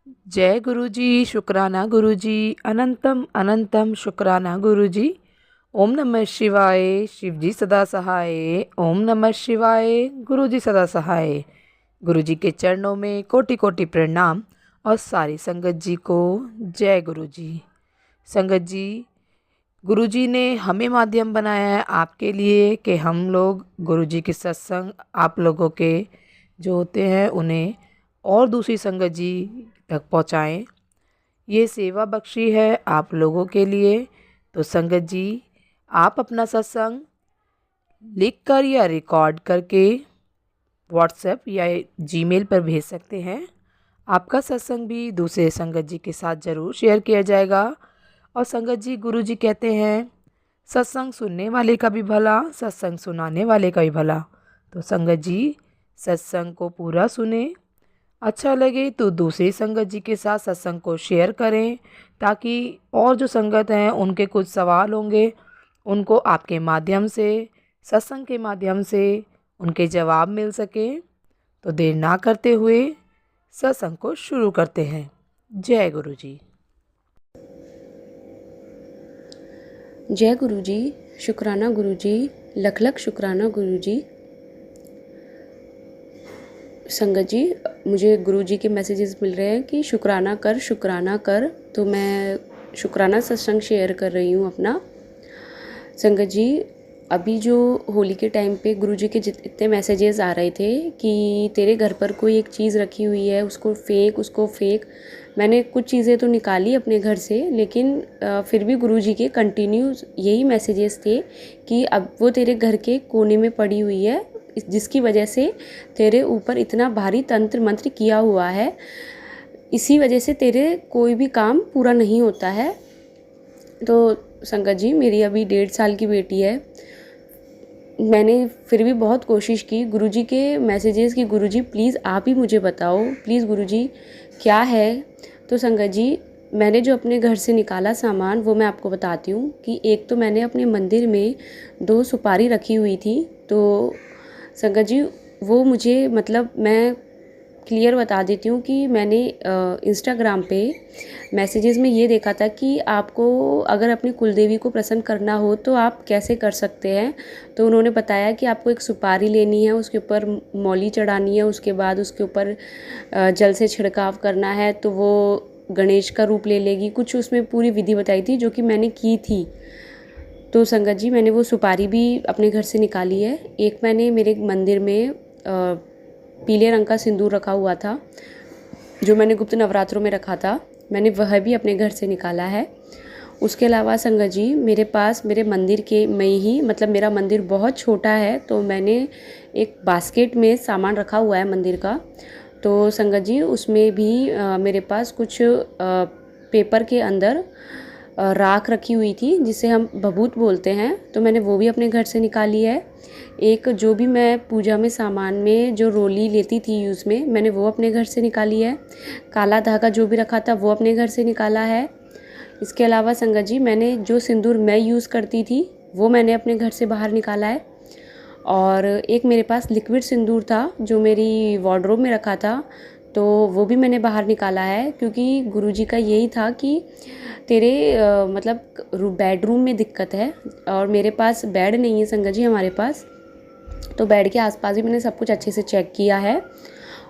जय गुरुजी, शुक्राना गुरुजी, अनंतम अनंतम शुक्राना गुरुजी। ओम नमः शिवाय, शिवजी सदा सहाय। ओम नमः शिवाय, गुरुजी सदा सहाय। गुरुजी के चरणों में कोटि कोटि प्रणाम और सारी संगत जी को जय गुरुजी। संगत जी, गुरुजी ने हमें माध्यम बनाया है आपके लिए कि हम लोग गुरुजी के सत्संग आप लोगों के जो होते हैं उन्हें और दूसरी संगत जी तक पहुँचाएँ। ये सेवा बख्शी है आप लोगों के लिए। तो संगत जी, आप अपना सत्संग लिख कर या रिकॉर्ड करके व्हाट्सएप या जीमेल पर भेज सकते हैं। आपका सत्संग भी दूसरे संगत जी के साथ ज़रूर शेयर किया जाएगा। और संगत जी, गुरु जी कहते हैं सत्संग सुनने वाले का भी भला, सत्संग सुनाने वाले का भी भला। तो संगत जी, सत्संग को पूरा सुने, अच्छा लगे तो दूसरी संगत जी के साथ सत्संग को शेयर करें, ताकि और जो संगत हैं उनके कुछ सवाल होंगे उनको आपके माध्यम से, सत्संग के माध्यम से उनके जवाब मिल सके। तो देर ना करते हुए सत्संग को शुरू करते हैं। जय गुरु जी। जय गुरु जी, शुक्राना गुरु जी, लख लख शुक्राना गुरु जी। संगत जी, मुझे गुरु जी के मैसेजेस मिल रहे हैं कि शुक्राना कर, शुक्राना कर। तो मैं शुक्राना सत्संग शेयर कर रही हूँ अपना। संगत जी, अभी जो होली के टाइम पे गुरु जी के जितने मैसेजेस आ रहे थे कि तेरे घर पर कोई एक चीज़ रखी हुई है, उसको फेंक, उसको फेंक। मैंने कुछ चीज़ें तो निकाली अपने घर से, लेकिन फिर भी गुरु जी के कंटिन्यू यही मैसेजेस थे कि अब वो तेरे घर के कोने में पड़ी हुई है, जिसकी वजह से तेरे ऊपर इतना भारी तंत्र मंत्र किया हुआ है, इसी वजह से तेरे कोई भी काम पूरा नहीं होता है। तो संगत जी, मेरी अभी 1.5 साल की बेटी है। मैंने फिर भी बहुत कोशिश की गुरुजी के मैसेजेस कि गुरुजी प्लीज़ आप ही मुझे बताओ, प्लीज़ गुरुजी क्या है। तो संगत जी, मैंने जो अपने घर से निकाला सामान वो मैं आपको बताती हूँ कि एक तो मैंने अपने मंदिर में 2 सुपारी रखी हुई थी। तो संगत जी, वो मुझे मतलब मैं क्लियर बता देती हूँ कि मैंने इंस्टाग्राम पे मैसेजेस में ये देखा था कि आपको अगर अपनी कुलदेवी को प्रसन्न करना हो तो आप कैसे कर सकते हैं। तो उन्होंने बताया कि आपको एक सुपारी लेनी है, उसके ऊपर मौली चढ़ानी है, उसके बाद उसके ऊपर जल से छिड़काव करना है तो वो गणेश का रूप ले लेगी। कुछ उसमें पूरी विधि बताई थी जो कि मैंने की थी। तो संगत जी, मैंने वो सुपारी भी अपने घर से निकाली है। एक मैंने मेरे मंदिर में पीले रंग का सिंदूर रखा हुआ था जो मैंने गुप्त नवरात्रों में रखा था, मैंने वह भी अपने घर से निकाला है। उसके अलावा संगत जी, मेरे पास मेरे मंदिर के में ही मतलब मेरा मंदिर बहुत छोटा है, तो मैंने एक बास्केट में सामान रखा हुआ है मंदिर का। तो संगत जी, उसमें भी मेरे पास कुछ पेपर के अंदर राख रखी हुई थी जिसे हम भभूत बोलते हैं, तो मैंने वो भी अपने घर से निकाली है। एक जो भी मैं पूजा में सामान में जो रोली लेती थी यूज़ में, मैंने वो अपने घर से निकाली है। काला धागा जो भी रखा था वो अपने घर से निकाला है। इसके अलावा संगत जी, मैंने जो सिंदूर मैं यूज़ करती थी वो मैंने अपने घर से बाहर निकाला है। और एक मेरे पास लिक्विड सिंदूर था जो मेरी वार्डरोब में रखा था, तो वो भी मैंने बाहर निकाला है, क्योंकि गुरुजी का यही था कि तेरे मतलब बेडरूम में दिक्कत है और मेरे पास बेड नहीं है संगत जी हमारे पास। तो बेड के आसपास भी मैंने सब कुछ अच्छे से चेक किया है।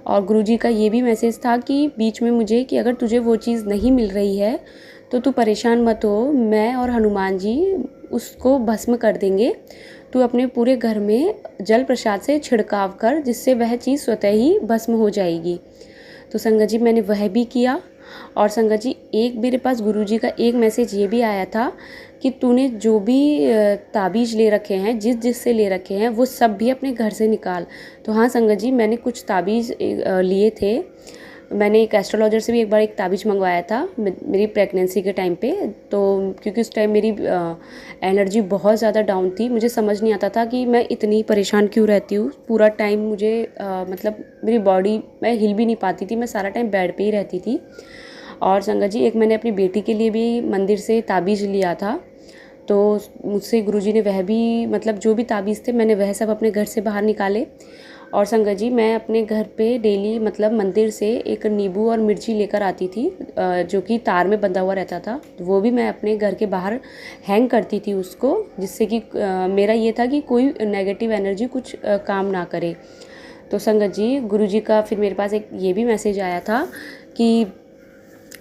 और गुरुजी का ये भी मैसेज था कि बीच में मुझे कि अगर तुझे वो चीज़ नहीं मिल रही है तो तू परेशान मत हो, मैं और हनुमान जी उसको भस्म कर देंगे। तू अपने पूरे घर में जल प्रसाद से छिड़काव कर, जिससे वह चीज़ स्वतः ही भस्म हो जाएगी। तो संगत जी, मैंने वह भी किया। और संगत जी, एक मेरे पास गुरुजी का एक मैसेज ये भी आया था कि तूने जो भी ताबीज़ ले रखे हैं, जिस जिससे ले रखे हैं, वो सब भी अपने घर से निकाल। तो हाँ संगत जी, मैंने कुछ ताबीज़ लिए थे। मैंने एक एस्ट्रोलॉजर से भी एक बार एक ताबीज़ मंगवाया था मेरी प्रेगनेंसी के टाइम पे। तो क्योंकि उस टाइम मेरी एनर्जी बहुत ज़्यादा डाउन थी, मुझे समझ नहीं आता था कि मैं इतनी परेशान क्यों रहती हूँ। पूरा टाइम मुझे मतलब मेरी बॉडी, मैं हिल भी नहीं पाती थी, मैं सारा टाइम बेड पे ही रहती थी। और संगत जी, एक मैंने अपनी बेटी के लिए भी मंदिर से ताबीज़ लिया था, तो मुझसे गुरुजी ने वह भी मतलब जो भी ताबीज़ थे मैंने वह सब अपने घर से बाहर निकाले। और संगत जी मैं अपने घर पे डेली मतलब मंदिर से एक नींबू और मिर्ची लेकर आती थी, जो कि तार में बंधा हुआ रहता था। वो भी मैं अपने घर के बाहर हैंग करती थी उसको, जिससे कि मेरा ये था कि कोई नेगेटिव एनर्जी कुछ काम ना करे। तो संगत जी गुरुजी का फिर मेरे पास एक ये भी मैसेज आया था कि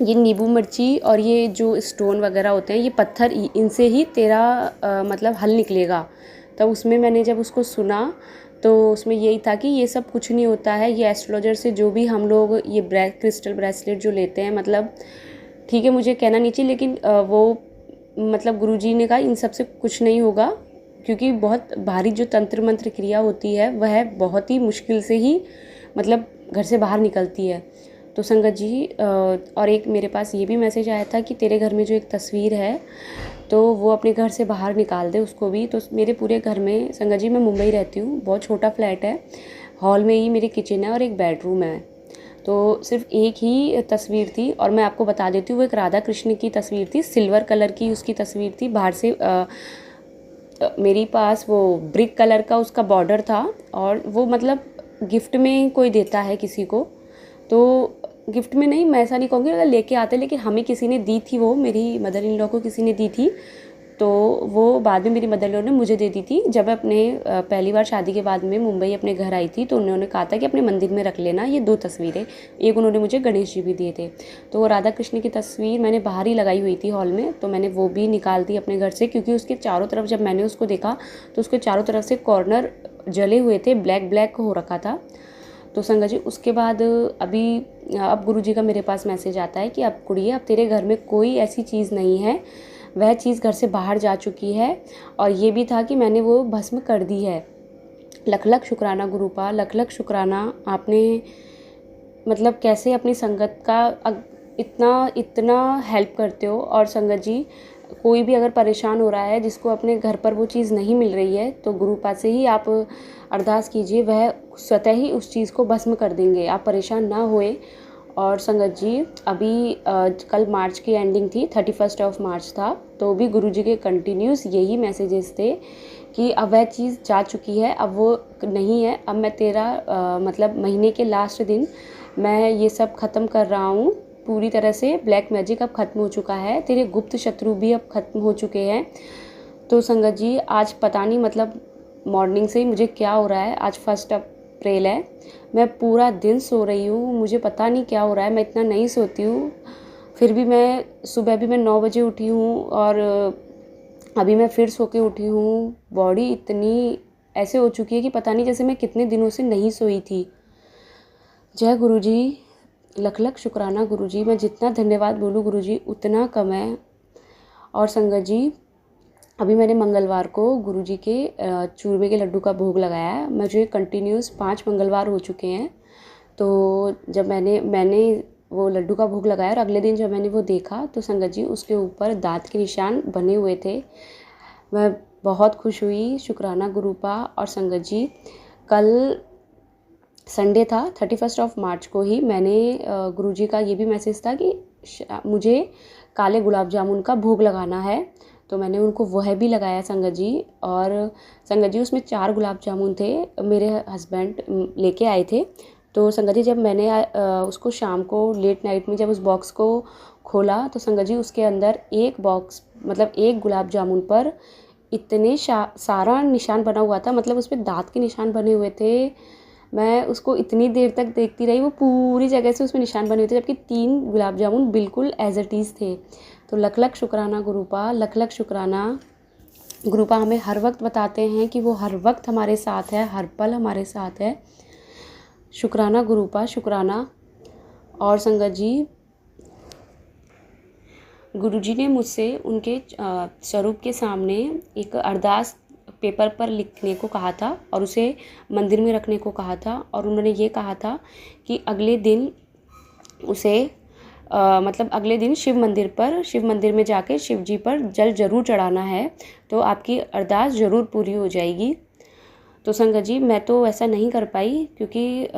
ये नींबू मिर्ची और ये जो स्टोन वगैरह होते हैं, ये पत्थर, इनसे ही तेरा मतलब हल निकलेगा। तब उसमें मैंने जब उसको सुना तो उसमें यही था कि ये सब कुछ नहीं होता है, ये एस्ट्रोलॉजर से जो भी हम लोग ये क्रिस्टल ब्रेसलेट जो लेते हैं, मतलब ठीक है मुझे कहना नहीं चाहिए, लेकिन वो मतलब गुरुजी ने कहा इन सब से कुछ नहीं होगा, क्योंकि बहुत भारी जो तंत्र मंत्र क्रिया होती है वह बहुत ही मुश्किल से ही मतलब घर से बाहर निकलती है। तो संगत जी और एक मेरे पास ये भी मैसेज आया था कि तेरे घर में जो एक तस्वीर है तो वो अपने घर से बाहर निकाल दे उसको भी। तो मेरे पूरे घर में, संगत जी मैं मुंबई रहती हूँ, बहुत छोटा फ्लैट है, हॉल में ही मेरी किचन है और एक बेडरूम है। तो सिर्फ एक ही तस्वीर थी, और मैं आपको बता देती हूँ वो एक राधा कृष्ण की तस्वीर थी, सिल्वर कलर की उसकी तस्वीर थी। बाहर से मेरे पास वो ब्रिक कलर का उसका बॉर्डर था, और वो मतलब गिफ्ट में कोई देता है किसी को, तो गिफ्ट में नहीं, मैं ऐसा नहीं कहूँगी, अगर लेके आते, लेकिन हमें किसी ने दी थी, वो मेरी मदर इन लॉ को किसी ने दी थी। तो वो बाद में मेरी मदर इन लॉ ने मुझे दे दी थी। जब मैं अपने पहली बार शादी के बाद में मुंबई अपने घर आई थी तो उन्होंने कहा था कि अपने मंदिर में रख लेना ये 2 तस्वीरें। एक उन्होंने मुझे गणेश जी भी दिए थे। तो वो राधा कृष्ण की तस्वीर मैंने बाहर ही लगाई हुई थी हॉल में, तो मैंने वो भी निकाल दी अपने घर से, क्योंकि उसके चारों तरफ जब मैंने उसको देखा तो उसके चारों तरफ से कॉर्नर जले हुए थे, ब्लैक ब्लैक हो रखा था। तो संगत जी उसके बाद अब गुरुजी का मेरे पास मैसेज आता है कि अब कुड़िए, अब तेरे घर में कोई ऐसी चीज़ नहीं है, वह चीज़ घर से बाहर जा चुकी है। और ये भी था कि मैंने वो भस्म कर दी है। लख लख शुक्राना गुरुपा, लख लख शुक्राना। आपने मतलब कैसे अपनी संगत का इतना इतना हेल्प करते हो। और संगत जी कोई भी अगर परेशान हो रहा है, जिसको अपने घर पर वो चीज़ नहीं मिल रही है, तो गुरुपा से ही आप अरदास कीजिए, वह स्वतः ही उस चीज़ को भस्म कर देंगे, आप परेशान ना होए। और संगत जी अभी कल मार्च की एंडिंग थी, 31 ऑफ मार्च था, तो भी गुरुजी के कंटिन्यूस यही मैसेजेस थे कि अब वह चीज़ जा चुकी है, अब वो नहीं है। अब मैं तेरा मतलब महीने के लास्ट दिन मैं ये सब ख़त्म कर रहा हूँ पूरी तरह से। ब्लैक मैजिक अब ख़त्म हो चुका है, तेरे गुप्त शत्रु भी अब ख़त्म हो चुके हैं। तो संगत जी आज पता नहीं मतलब मॉर्निंग से ही मुझे क्या हो रहा है। आज 1 अप्रैल है, मैं पूरा दिन सो रही हूँ, मुझे पता नहीं क्या हो रहा है, मैं इतना नहीं सोती हूँ। फिर भी मैं सुबह भी मैं 9 बजे उठी हूँ, और अभी मैं फिर सो के उठी हूँ। बॉडी इतनी ऐसे हो चुकी है कि पता नहीं जैसे मैं कितने दिनों से नहीं सोई थी। जय गुरुजी, लख लख शुक्राना गुरुजी। मैं जितना धन्यवाद बोलूँ गुरुजी उतना कम है। और संगत जी अभी मैंने मंगलवार को गुरुजी के चूरमे के लड्डू का भोग लगाया है। मुझे कंटिन्यूस 5 मंगलवार हो चुके हैं। तो जब मैंने वो लड्डू का भोग लगाया, और अगले दिन जब मैंने वो देखा तो संगत जी उसके ऊपर दांत के निशान बने हुए थे। मैं बहुत खुश हुई। शुक्राना गुरुपा। और संगत जी कल संडे था, 31 ऑफ मार्च को ही मैंने गुरुजी का ये भी मैसेज था कि मुझे काले गुलाब जामुन का भोग लगाना है, तो मैंने उनको वह भी लगाया संगत जी। और संगत जी उसमें 4 गुलाब जामुन थे, मेरे हस्बैंड लेके आए थे। तो संगत जी जब मैंने उसको शाम को लेट नाइट में जब उस बॉक्स को खोला तो संगत जी उसके अंदर एक बॉक्स मतलब एक गुलाब जामुन पर इतने सारा निशान बना हुआ था, मतलब उस पर दांत के निशान बने हुए थे। मैं उसको इतनी देर तक देखती रही, वो पूरी जगह से उसमें निशान बने हुए थे, जबकि 3 गुलाब जामुन बिल्कुल एज इट इज़ थे। तो लख लख शुक्राना गुरुपा, लख लख शुक्राना। गुरुपा हमें हर वक्त बताते हैं कि वो हर वक्त हमारे साथ है, हर पल हमारे साथ है। शुक्राना गुरुपा, शुक्राना। और संगत जी गुरुजी ने मुझसे उनके स्वरूप के सामने एक अरदास पेपर पर लिखने को कहा था और उसे मंदिर में रखने को कहा था। और उन्होंने ये कहा था कि अगले दिन उसे मतलब अगले दिन शिव मंदिर में जाके शिव जी पर जल ज़रूर चढ़ाना है, तो आपकी अरदास ज़रूर पूरी हो जाएगी। तो संगत जी मैं तो ऐसा नहीं कर पाई, क्योंकि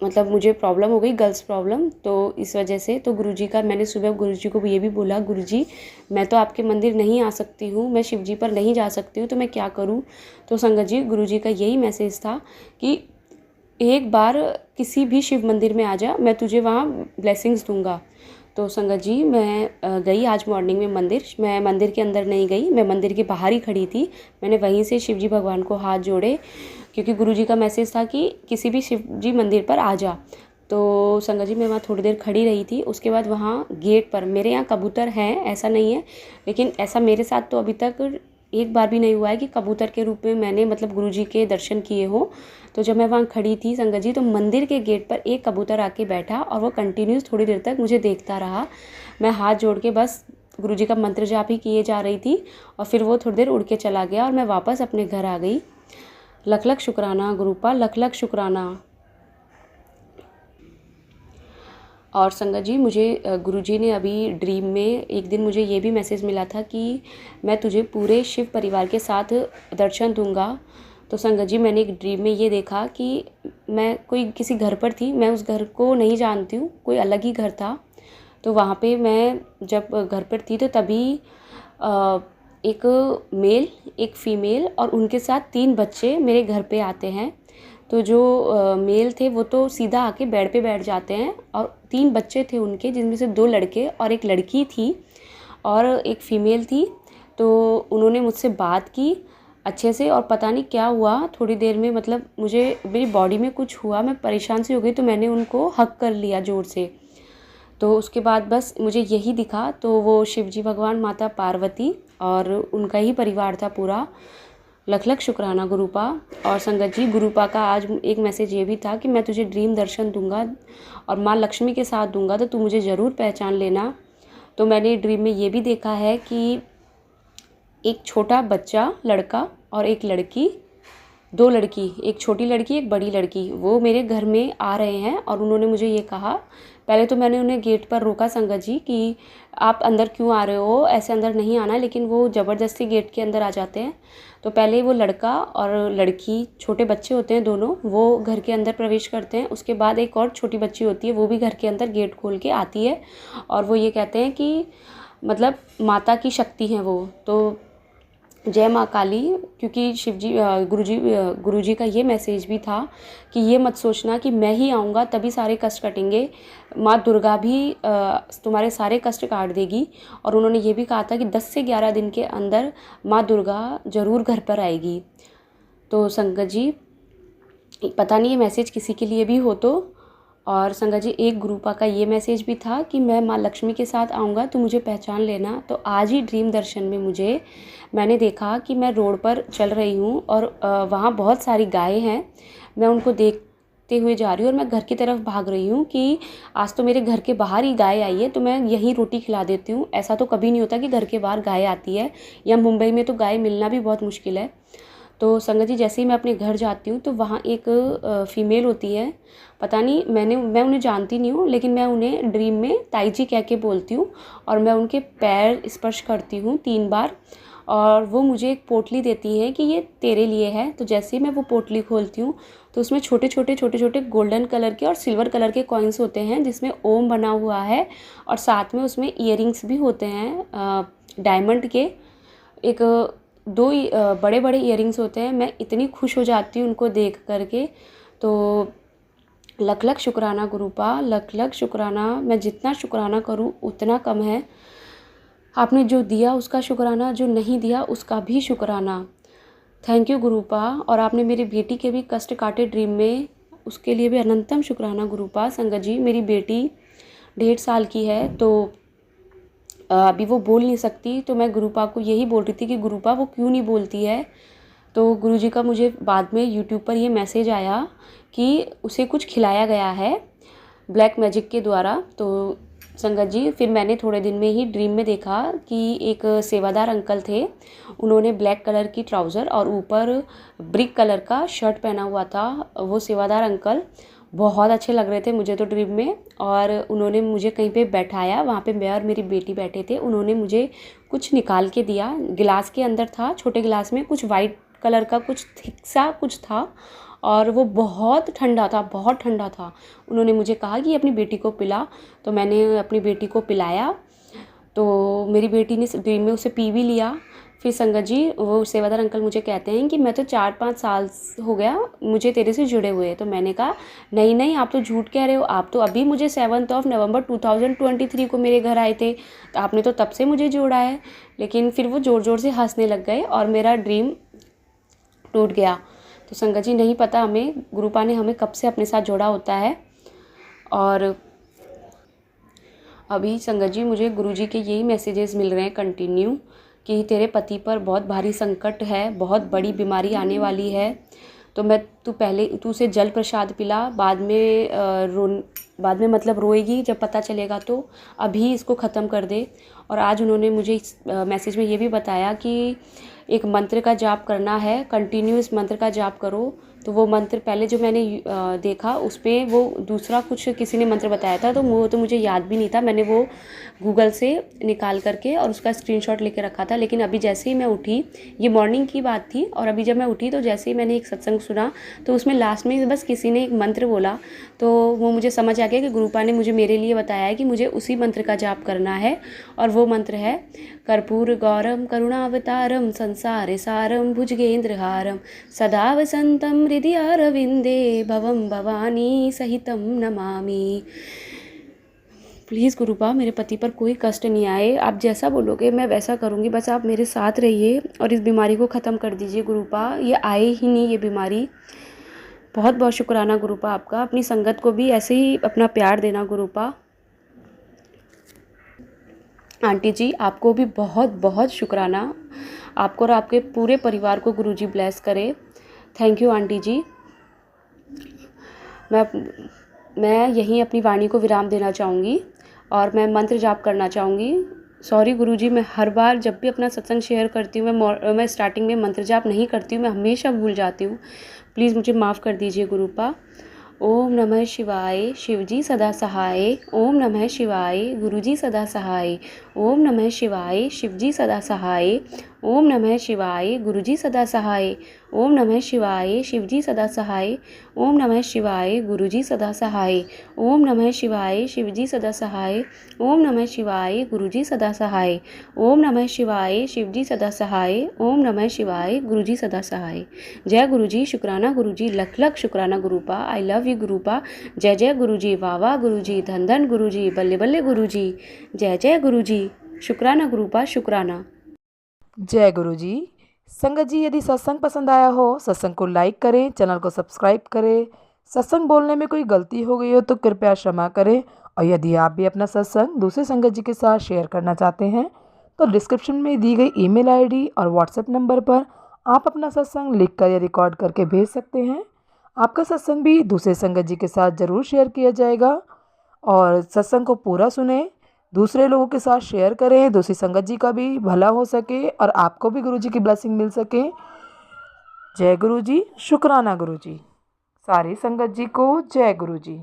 मतलब मुझे प्रॉब्लम हो गई, गर्ल्स प्रॉब्लम। तो इस वजह से तो गुरुजी का मैंने सुबह गुरुजी को ये भी बोला, गुरुजी मैं तो आपके मंदिर नहीं आ सकती हूँ, मैं शिव जी पर नहीं जा सकती हूँ, तो मैं क्या करूँ। तो संगत जी गुरुजी का यही मैसेज था कि एक बार किसी भी शिव मंदिर में आ जा, मैं तुझे वहाँ ब्लेसिंग्स दूंगा। तो संगत जी मैं गई आज मॉर्निंग में मंदिर। मैं मंदिर के अंदर नहीं गई, मैं मंदिर के बाहर ही खड़ी थी। मैंने वहीं से शिव जी भगवान को हाथ जोड़े, क्योंकि गुरुजी का मैसेज था कि किसी भी शिव जी मंदिर पर आ जा। तो संगत जी मैं वहाँ थोड़ी देर खड़ी रही थी। उसके बाद वहाँ गेट पर, मेरे यहाँ कबूतर हैं ऐसा नहीं है, लेकिन ऐसा मेरे साथ तो अभी तक एक बार भी नहीं हुआ है कि कबूतर के रूप में मैंने मतलब गुरुजी के दर्शन किए हों। तो जब मैं वहाँ खड़ी थी संगत जी, तो मंदिर के गेट पर एक कबूतर आके बैठा और वो कंटिन्यूस थोड़ी देर तक मुझे देखता रहा। मैं हाथ जोड़ के बस गुरुजी का मंत्र जाप ही किए जा रही थी और फिर वो थोड़ी देर उड़ के चला गया और मैं वापस अपने घर आ गई। लख लख शुक्राना गुरुपा, लख लख शुक्राना। और संगत जी मुझे गुरुजी ने अभी ड्रीम में एक दिन मुझे ये भी मैसेज मिला था कि मैं तुझे पूरे शिव परिवार के साथ दर्शन दूंगा। तो संगत जी मैंने एक ड्रीम में ये देखा कि मैं कोई किसी घर पर थी, मैं उस घर को नहीं जानती हूँ, कोई अलग ही घर था। तो वहाँ पे मैं जब घर पर थी तो तभी एक मेल, एक फीमेल और उनके साथ 3 बच्चे मेरे घर पे आते हैं। तो जो मेल थे वो तो सीधा आके बेड पे बैठ जाते हैं और 3 बच्चे थे उनके, जिनमें से 2 लड़के और एक लड़की थी और एक फ़ीमेल थी। तो उन्होंने मुझसे बात की अच्छे से और पता नहीं क्या हुआ, थोड़ी देर में मतलब मुझे मेरी बॉडी में कुछ हुआ, मैं परेशान सी हो गई, तो मैंने उनको हग कर लिया ज़ोर से। तो उसके बाद बस मुझे यही दिखा, तो वो शिव जी भगवान, माता पार्वती और उनका ही परिवार था पूरा। लख लख शुक्राना गुरुपा। और संगत जी गुरुपा का आज एक मैसेज ये भी था कि मैं तुझे ड्रीम दर्शन दूंगा और माँ लक्ष्मी के साथ दूंगा, तो तू मुझे ज़रूर पहचान लेना। तो मैंने ड्रीम में ये भी देखा है कि एक छोटा बच्चा लड़का और एक लड़की, 2 लड़की, एक छोटी लड़की एक बड़ी लड़की, वो मेरे घर में आ रहे हैं और उन्होंने मुझे ये कहा। पहले तो मैंने उन्हें गेट पर रोका संगत जी कि आप अंदर क्यों आ रहे हो, ऐसे अंदर नहीं आना, लेकिन वो ज़बरदस्ती गेट के अंदर आ जाते हैं। तो पहले वो लड़का और लड़की, छोटे बच्चे होते हैं दोनों, वो घर के अंदर प्रवेश करते हैं। उसके बाद एक और छोटी बच्ची होती है, वो भी घर के अंदर गेट खोल के आती है और वो ये कहते हैं कि मतलब माता की शक्ति हैं वो। तो जय माँ काली, क्योंकि शिवजी गुरुजी का ये मैसेज भी था कि ये मत सोचना कि मैं ही आऊँगा तभी सारे कष्ट कटेंगे, माँ दुर्गा भी तुम्हारे सारे कष्ट काट देगी। और उन्होंने ये भी कहा था कि 10 से 11 दिन के अंदर माँ दुर्गा ज़रूर घर पर आएगी। तो संगत जी पता नहीं ये मैसेज किसी के लिए भी हो तो। और संगत जी एक गुरुपा का ये मैसेज भी था कि मैं माँ लक्ष्मी के साथ आऊँगा, तो मुझे पहचान लेना। तो आज ही ड्रीम दर्शन में मैंने देखा कि मैं रोड पर चल रही हूँ और वहाँ बहुत सारी गायें हैं, मैं उनको देखते हुए जा रही हूँ और मैं घर की तरफ भाग रही हूँ कि आज तो मेरे घर के बाहर ही गाय आई है, तो मैं यहीं रोटी खिला देती हूँ। ऐसा तो कभी नहीं होता कि घर के बाहर गाय आती है, या मुंबई में तो गाय मिलना भी बहुत मुश्किल है। तो संगत जी जैसे ही मैं अपने घर जाती हूँ तो वहाँ एक फ़ीमेल होती है, पता नहीं मैं उन्हें जानती नहीं हूँ, लेकिन मैं उन्हें ड्रीम में ताई जी कह के बोलती हूँ और मैं उनके पैर स्पर्श करती हूँ 3 बार और वो मुझे एक पोटली देती हैं कि ये तेरे लिए है। तो जैसे ही मैं वो पोटली खोलती हूँ तो उसमें छोटे छोटे गोल्डन कलर के और सिल्वर कलर के कॉइन्स होते हैं, जिसमें ओम बना हुआ है और साथ में उसमें ईयरिंग्स भी होते हैं डायमंड के, एक 2 बड़े बड़े ईयरिंग्स होते हैं। मैं इतनी खुश हो जाती हूँ उनको देख करके। तो लख लख शुक्राना गुरुपा, लख लख शुक्राना। मैं जितना शुक्राना करूँ उतना कम है। आपने जो दिया उसका शुक्राना, जो नहीं दिया उसका भी शुक्राना। Thank you गुरुपा। और आपने मेरी बेटी के भी कष्ट काटे ड्रीम में, उसके लिए भी अनंतम शुक्राना गुरुपा। संगत जी मेरी बेटी 1.5 साल की है, तो अभी वो बोल नहीं सकती, तो मैं गुरुपा को यही बोल रही थी कि गुरुपा वो क्यों नहीं बोलती है। तो गुरुजी का मुझे बाद में यूट्यूब पर ये मैसेज आया कि उसे कुछ खिलाया गया है ब्लैक मैजिक के द्वारा। तो संगत जी फिर मैंने थोड़े दिन में ही ड्रीम में देखा कि एक सेवादार अंकल थे, उन्होंने ब्लैक कलर की ट्राउज़र और ऊपर ब्रिक कलर का शर्ट पहना हुआ था। वो सेवादार अंकल बहुत अच्छे लग रहे थे मुझे तो ड्रीम में, और उन्होंने मुझे कहीं पे बैठाया, वहाँ पे मैं और मेरी बेटी बैठे थे। उन्होंने मुझे कुछ निकाल के दिया, गिलास के अंदर था, छोटे गिलास में कुछ वाइट कलर का कुछ थिक सा कुछ था, और वो बहुत ठंडा था, बहुत ठंडा था। उन्होंने मुझे कहा कि अपनी बेटी को पिला, तो मैंने अपनी बेटी को पिलाया। तो मेरी बेटी ने ड्रीम में उसे पी भी लिया। फिर संगत जी वो सेवादार अंकल मुझे कहते हैं कि मैं तो 4-5 साल हो गया मुझे तेरे से जुड़े हुए। तो मैंने कहा नहीं नहीं, आप तो झूठ कह रहे हो, आप तो अभी मुझे 7 नवंबर 2023 को मेरे घर आए थे, तो आपने तो तब से मुझे जोड़ा है। लेकिन फिर वो ज़ोर ज़ोर से हंसने लग गए और मेरा ड्रीम टूट गया। तो संगत जी नहीं पता हमें गुरुपा ने हमें कब से अपने साथ जोड़ा होता है। और अभी संगत जी मुझे गुरुजी के यही मैसेजेस मिल रहे हैं कंटिन्यू कि तेरे पति पर बहुत भारी संकट है, बहुत बड़ी बीमारी आने वाली है। तो तू उसे जल प्रसाद पिला, बाद में मतलब रोएगी जब पता चलेगा, तो अभी इसको ख़त्म कर दे। और आज उन्होंने मुझे इस मैसेज में ये भी बताया कि एक मंत्र का जाप करना है, कंटिन्यू इस मंत्र का जाप करो। तो वो मंत्र पहले जो मैंने देखा उस पर वो दूसरा कुछ किसी ने मंत्र बताया था, तो वो तो मुझे याद भी नहीं था। मैंने वो गूगल से निकाल करके और उसका स्क्रीनशॉट लेके रखा था। लेकिन अभी जैसे ही मैं उठी, ये मॉर्निंग की बात थी, और अभी जब मैं उठी तो जैसे ही मैंने एक सत्संग सुना तो उसमें लास्ट में बस किसी ने एक मंत्र बोला, तो वो मुझे समझ आ गया कि गुरुपा ने मुझे मेरे लिए बताया है कि मुझे उसी मंत्र का जाप करना है। और वो मंत्र है कर्पूर गौरम करुणावतारम संसार सारम भुजगेंद्रहारम सदा वसंतम हृदय अरविंदे भवम भवानी सहितम नमामि। प्लीज़ गुरुपा मेरे पति पर कोई कष्ट नहीं आए, आप जैसा बोलोगे मैं वैसा करूँगी, बस आप मेरे साथ रहिए और इस बीमारी को ख़त्म कर दीजिए गुरुपा, ये आए ही नहीं ये बीमारी। बहुत बहुत शुक्राना गुरुपा आपका, अपनी संगत को भी ऐसे ही अपना प्यार देना गुरुपा। आंटी जी आपको भी बहुत बहुत शुक्राना, आपको और आपके पूरे परिवार को गुरुजी ब्लेस करे। थैंक यू आंटी जी। मैं यहीं अपनी वाणी को विराम देना चाहूँगी और मैं मंत्र जाप करना चाहूँगी। सॉरी गुरुजी, मैं हर बार जब भी अपना सत्संग शेयर करती हूँ मैं स्टार्टिंग में मंत्र जाप नहीं करती हूँ, मैं हमेशा भूल जाती हूँ। प्लीज़ मुझे माफ़ कर दीजिए गुरुपा। ओम नमः शिवाय, शिवजी सदा सहाय। ओम नमः शिवाय, गुरुजी सदा सहाय। ओम नमः शिवाय, शिवजी सदा सहाय। ओम नमः शिवाय, गुरुजी सदा सहाय। ओम नमः शिवाय, शिवजी सदा सहाय। ओम नमः शिवाय, गुरुजी सदा सहाय। ओम नमः शिवाय, शिवजी सदा सहाय। ओम नमः शिवाय, गुरुजी सदा सहाय। ओम नमः शिवाय, शिवजी सदा सहाय। ओम नमः शिवाय, गुरुजी सदा सहाय। जय गुरुजी, शुक्राना गुरुजी, लख लख शुक्राना गुरुपा। I love you गुरुपा। जय जय गुरुजी, वाह वाह गुरुजी, धन धन गुरुजी, बल्ले बल्ले गुरुजी। जय जय गुरुजी, शुक्राना गुरुपा, शुक्राना। जय गुरु जी। संगत जी यदि सत्संग पसंद आया हो सत्संग को लाइक करें, चैनल को सब्सक्राइब करें। सत्संग बोलने में कोई गलती हो गई हो तो कृपया क्षमा करें। और यदि आप भी अपना सत्संग दूसरे संगत जी के साथ शेयर करना चाहते हैं तो डिस्क्रिप्शन में दी गई ईमेल आईडी और व्हाट्सएप नंबर पर आप अपना सत्संग लिख कर या रिकॉर्ड करके भेज सकते हैं। आपका सत्संग भी दूसरे संगत जी के साथ ज़रूर शेयर किया जाएगा। और सत्संग को पूरा सुने, दूसरे लोगों के साथ शेयर करें, दूसरी संगत जी का भी भला हो सके और आपको भी गुरु जी की ब्लेसिंग मिल सके। जय गुरु जी, शुक्राना गुरु जी। सारी संगत जी को जय गुरु जी।